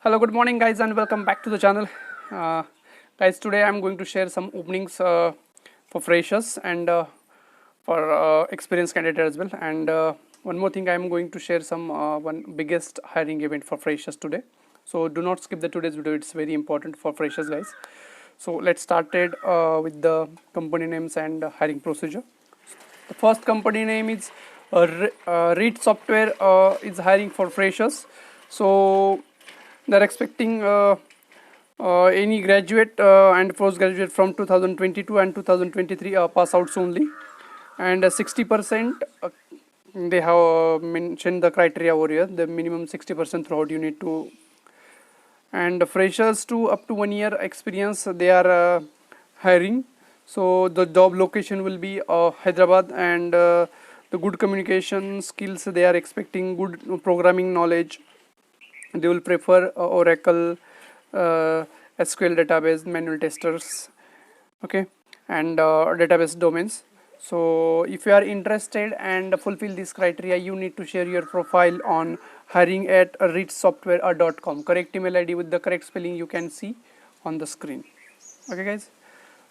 Hello, good morning, guys, and welcome back to the channel. Uh, Guys, today I'm going to share some openings for freshers and for experienced candidates as well. And one more thing, I'm going to share some one biggest hiring event for freshers today. So do not skip the today's video; it's very important for freshers, guys. So let's start it with the company names and hiring procedure. The first company name is Read Software is hiring for freshers. So they're expecting any graduate and postgraduate from 2022 and 2023 pass outs only, and 60% they have mentioned the criteria over here. The minimum 60% throughout you need to, and freshers to up to 1 year experience they are hiring. So the job location will be Hyderabad, and the good communication skills they are expecting, good programming knowledge. They will prefer Oracle, uh, SQL database, manual testers, okay, and database domains. So if you are interested and fulfill this criteria, you need to share your profile on hiring at reachsoftware.com. Correct email ID with the correct spelling you can see on the screen. Okay, guys.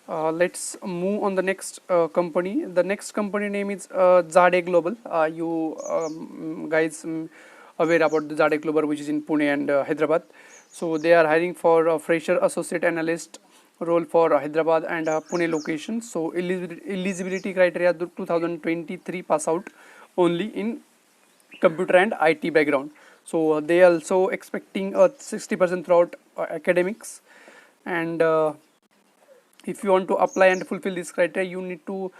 Let's move on the next company. The next company name is Zade Global. You guys aware about the Zade Global, which is in Pune and Hyderabad. So they are hiring for a fresher associate analyst role for Hyderabad and Pune location. So eligibility criteria 2023 pass out only in computer and IT background. So they also expecting a 60% throughout academics, and if you want to apply and fulfill this criteria, you need to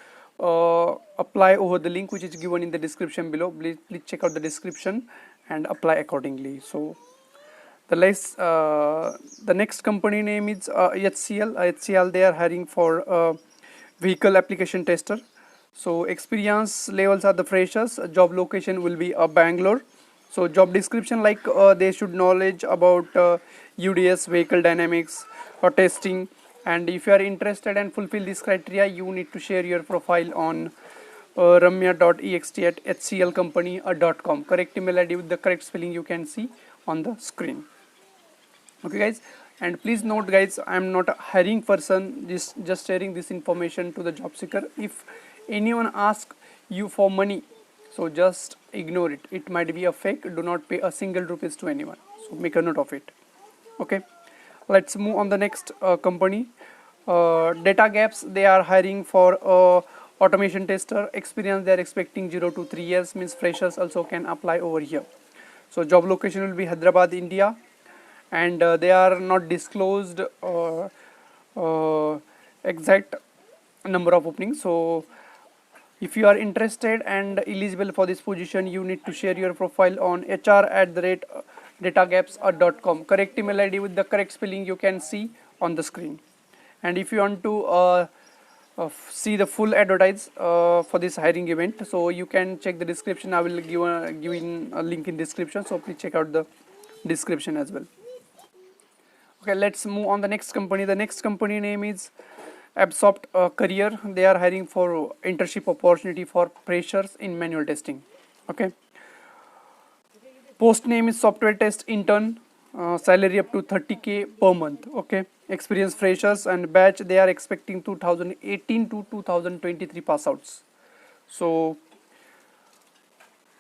apply over the link which is given in the description below. Please check out the description and apply accordingly. So the next company name is HCL. HCL, they are hiring for vehicle application tester. So experience levels are the freshers. Job location will be Bangalore. So job description, like they should knowledge about UDS, vehicle dynamics, or testing. And if you are interested and fulfill this criteria, you need to share your profile on ramya.ext at hclcompany.com. Correct email ID with the correct spelling you can see on the screen. Okay, guys, and please note, guys, I am not a hiring person, just sharing this information to the job seeker. If anyone asks you for money, so just ignore it. It might be a fake. Do not pay a single rupees to anyone. So make a note of it. Okay, let's move on the next company. Data Gaps, they are hiring for automation tester. Experience they are expecting 0 to 3 years, means freshers also can apply over here. So job location will be Hyderabad, India, and they are not disclosed exact number of openings. So if you are interested and eligible for this position, you need to share your profile on hr@datagaps.com. Correct email ID with the correct spelling you can see on the screen. And if you want to see the full advertise for this hiring event, so you can check the description. I will give in a link in description, so please check out the description as well. Okay, let's move on the next company. The next company name is Absopt Career. They are hiring for internship opportunity for freshers in manual testing. Okay, post name is software test intern. Salary up to 30K per month. Okay, experienced freshers and batch they are expecting 2018 to 2023 pass outs. So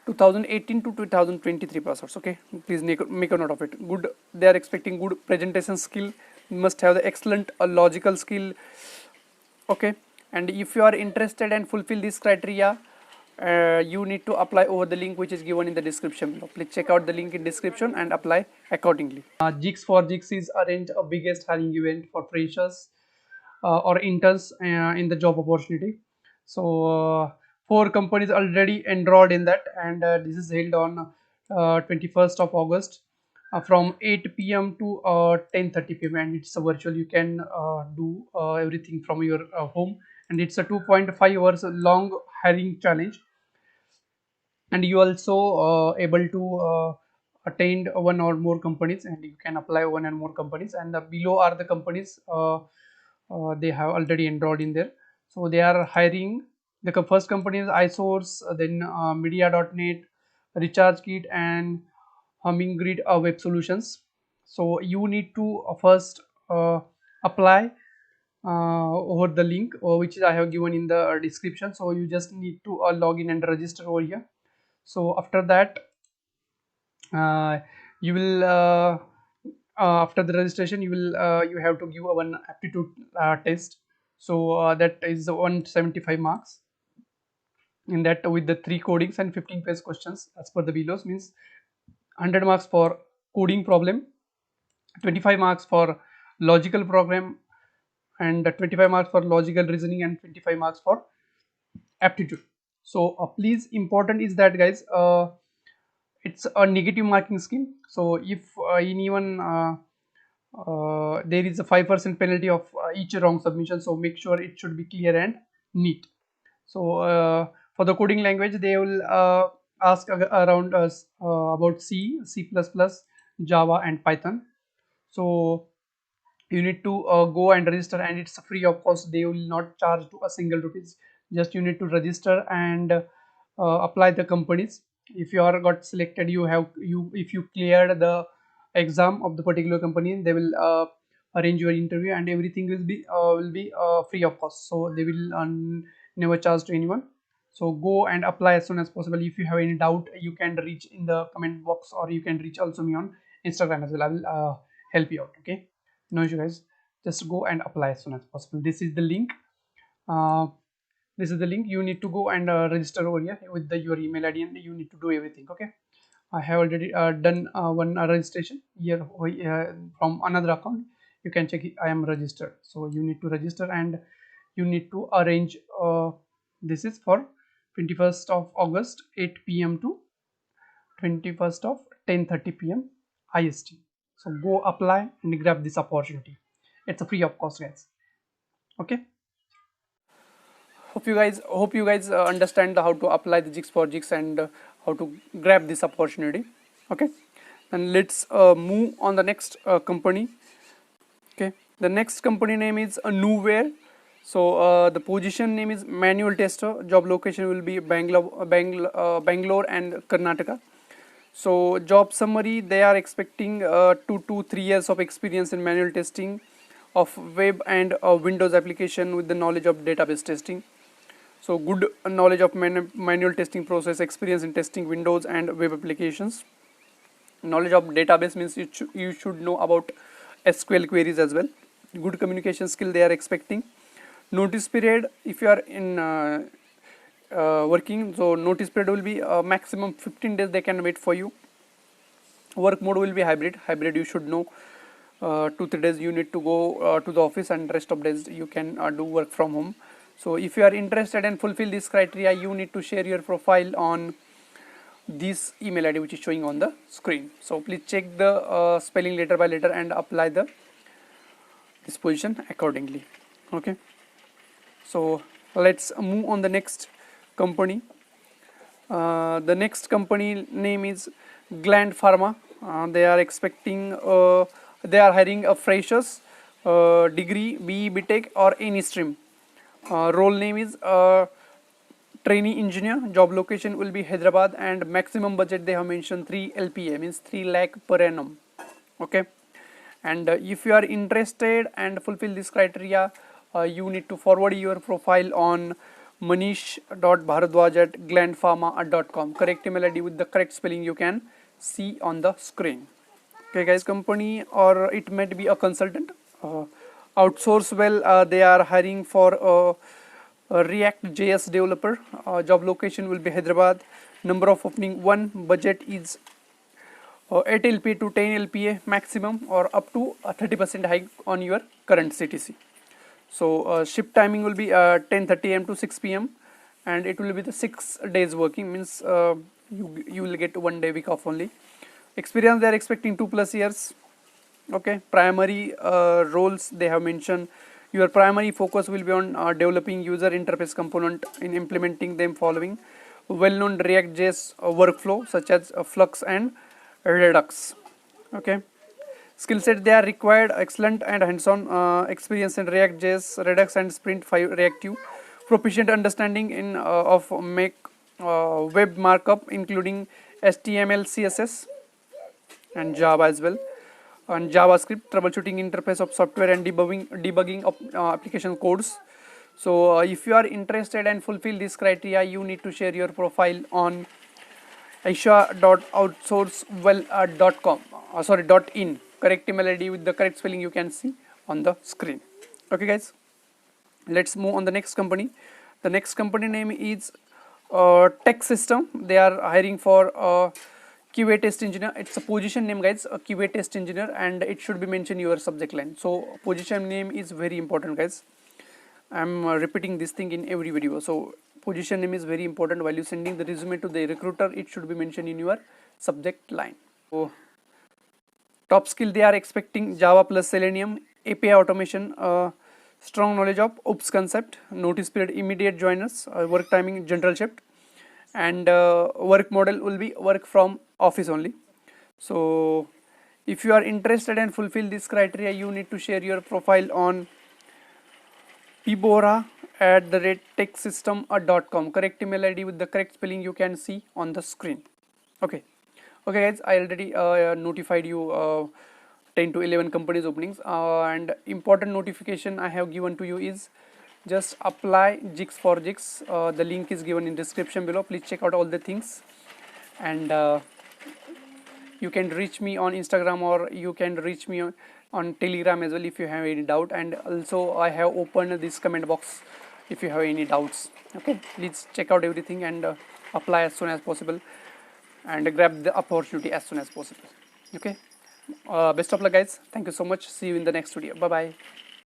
2018 to 2023 pass outs. Okay, please make a note of it. Good, they are expecting good presentation skill, must have the excellent logical skill. Okay, and if you are interested and fulfill this criteria, you need to apply over the link which is given in the description below. Please check out the link in description and apply accordingly. Jigs for Jigs is arrange a biggest hiring event for freshers or interns in the job opportunity. So four companies already enrolled in that, and this is held on 21st of August from 8 p.m. to 10:30 p.m. and it's a virtual. You can do everything from your home, and it's a 2.5 hours long hiring challenge, and you also able to attend one or more companies, and you can apply one and more companies, and the below are the companies they have already enrolled in there. So they are hiring. The first company is iSource, then media.net, recharge kit, and Humminggrid web solutions. So you need to first apply over the link which I have given in the description. So you just need to log in and register over here. So after that, uh, you will after the registration, you have to give one aptitude test. So that is 175 marks in that, with the 3 codings and 15 page questions as per the below. Means 100 marks for coding problem, 25 marks for logical program, and 25 marks for logical reasoning, and 25 marks for aptitude. So please, important is that, guys, it's a negative marking scheme. So if anyone there is a 5% penalty of each wrong submission, so make sure it should be clear and neat. So for the coding language, they will ask around us about C++, Java and Python. So you need to go and register, and it's free of cost. They will not charge to a single rupees. Just you need to register and apply the companies. If you are got selected, if you cleared the exam of the particular company, they will arrange your interview, and everything will be free of cost. So they will never charge to anyone. So go and apply as soon as possible. If you have any doubt, you can reach in the comment box, or you can reach also me on Instagram as well. I will help you out. Okay, no issue, guys. Just go and apply as soon as possible. This is the link. uh, this is the link. You need to go and register over here with your email ID, and you need to do everything. Okay, I have already done one registration here from another account. You can check it. I am registered. So you need to register, and you need to arrange this is for 21st of August 8 p.m. to 21st of 10:30 p.m. IST. So go apply and grab this opportunity. It's a free of cost, guys. Okay, hope you guys understand how to apply the jigs for jigs, and how to grab this opportunity. Okay, and let's move on the next company. Okay, the next company name is Newware. So the position name is manual tester. Job location will be Bangalore and Karnataka. So job summary, they are expecting 2 to 3 years of experience in manual testing of web and Windows application with the knowledge of database testing. So good knowledge of manual testing process, experience in testing Windows and web applications. Knowledge of database means you should know about SQL queries as well. Good communication skill they are expecting. Notice period, if you are in working, so notice period will be maximum 15 days they can wait for you. Work mode will be hybrid you should know. 2-3 days you need to go to the office, and rest of days you can do work from home. So if you are interested and fulfill this criteria, you need to share your profile on this email ID which is showing on the screen. So please check the spelling letter by letter and apply the this position accordingly. Okay, so let's move on the next company. The next company name is Gland Pharma. They are expecting they are hiring a freshers degree, BE, BTech or any stream. Role name is trainee engineer. Job location will be Hyderabad, and maximum budget they have mentioned 3 LPA, means 3 lakh per annum. Okay, and if you are interested and fulfill this criteria, you need to forward your profile on manish.bharadwaj@glandpharma.com. Correct email ID with the correct spelling you can see on the screen. Okay, guys, company or it might be a consultant. Outsource well, they are hiring for a React JS developer. Job location will be Hyderabad. Number of opening 1. Budget is 8 LPA to 10 LPA maximum, or up to 30% hike on your current CTC. So shift timing will be 10:30 am to 6 p.m. and it will be the 6 days working, means you will get 1 day week off only. Experience they are expecting 2+ years. Okay, primary roles they have mentioned. Your primary focus will be on developing user interface component in implementing them following well-known React.js workflow such as Flux and Redux. Okay, skill set they are required: excellent and hands-on experience in React.js, Redux and Sprint 5 Reactive, proficient understanding in of make web markup including HTML, CSS and Java as well. on JavaScript, troubleshooting interface of software and debugging of application codes. So if you are interested and fulfill this criteria, you need to share your profile on aisha.outsourcewell.com .in, correct email ID with the correct spelling you can see on the screen. Okay guys, let's move on the next company. The next company name is Tech System. They are hiring for QA test engineer. It's a position name guys, a QA test engineer, and it should be mentioned your subject line. So position name is very important guys. I'm repeating this thing in every video. So position name is very important. While you sending the resume to the recruiter, it should be mentioned in your subject line. So top skill they are expecting: Java plus Selenium, API automation, strong knowledge of OOPS concept, notice period immediate joiners, work timing general shift, and work model will be work from office only. So if you are interested and fulfill this criteria, you need to share your profile on pibora@techsystem.com, correct email ID with the correct spelling you can see on the screen. Okay guys, I already notified you 10 to 11 companies openings, and important notification I have given to you is just apply jigs for jigs. The link is given in description below. Please check out all the things, and you can reach me on Instagram, or you can reach me on Telegram as well if you have any doubt. And also I have opened this comment box if you have any doubts. Okay, please check out everything and apply as soon as possible and grab the opportunity as soon as possible. Okay, best of luck guys. Thank you so much. See you in the next video. Bye bye.